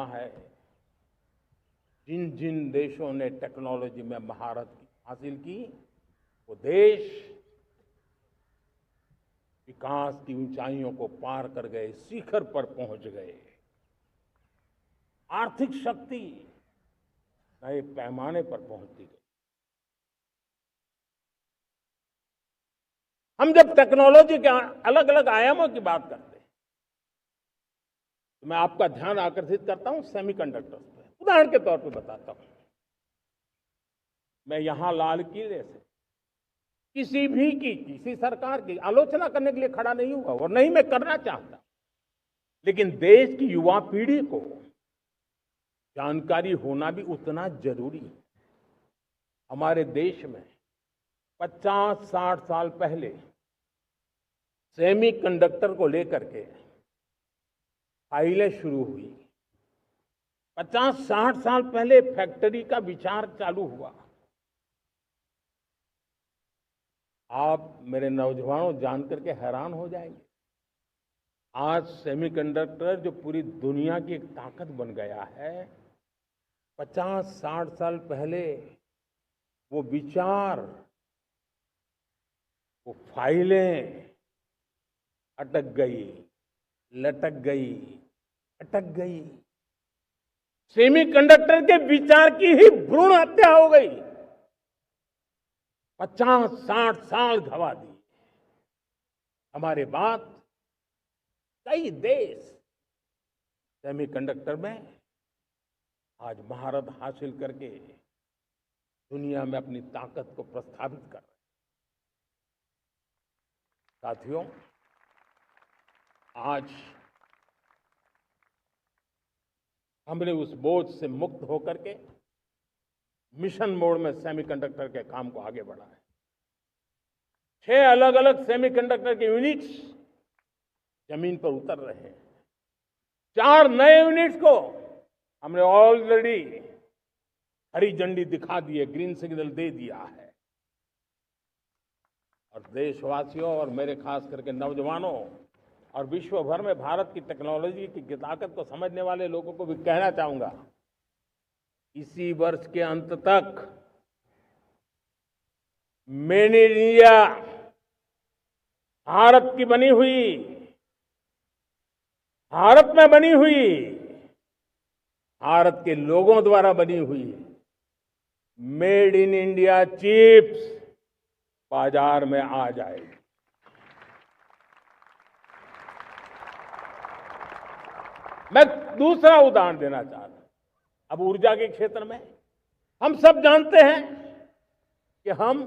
रहा है, जिन जिन देशों ने टेक्नोलॉजी में महारत हासिल की, वो देश विकास की ऊंचाइयों को पार कर गए, शिखर पर पहुंच गए। आर्थिक शक्ति नए पैमाने पर पहुंचती गई। हम जब टेक्नोलॉजी के अलग अलग आयामों की बात करते हैं, तो मैं आपका ध्यान आकर्षित करता हूं सेमीकंडक्टर्स पे। उदाहरण के तौर पे बताता हूं, मैं यहां लाल किले से किसी सरकार की आलोचना करने के लिए खड़ा नहीं हुआ और नहीं मैं करना चाहता, लेकिन देश की युवा पीढ़ी को जानकारी होना भी उतना जरूरी है। हमारे देश में 50-60 साल पहले सेमीकंडक्टर को लेकर के फाइलें शुरू हुई। 50-60 साल पहले फैक्ट्री का विचार चालू हुआ। आप मेरे नौजवानों जानकर के हैरान हो जाएंगे, आज सेमीकंडक्टर जो पूरी दुनिया की एक ताकत बन गया है, 50-60 साल पहले वो विचार, वो फाइलें अटक गई, लटक गई, अटक गई। सेमीकंडक्टर के विचार की ही भ्रूण हत्या हो गई। 50-60 साल गवा दिए। हमारे बाद कई देश सेमीकंडक्टर में आज महारत हासिल करके दुनिया में अपनी ताकत को प्रस्थापित कर रहे हैं। साथियों, आज हमने उस बोझ से मुक्त होकर के मिशन मोड में सेमीकंडक्टर के काम को आगे बढ़ाया है। 6 अलग अलग सेमीकंडक्टर के यूनिट्स जमीन पर उतर रहे हैं। 4 नए यूनिट्स को हमने ऑलरेडी हरी झंडी दिखा दी है, ग्रीन सिग्नल दे दिया है। और देशवासियों और मेरे खास करके नौजवानों और विश्व भर में भारत की टेक्नोलॉजी की ताकत को समझने वाले लोगों को भी कहना चाहूंगा, इसी वर्ष के अंत तक मेड इन इंडिया, भारत की बनी हुई, भारत में बनी हुई, भारत के लोगों द्वारा बनी हुई मेड इन इंडिया चिप्स बाजार में आ जाएगी। मैं दूसरा उदाहरण देना चाहता हूं। अब ऊर्जा के क्षेत्र में हम सब जानते हैं कि हम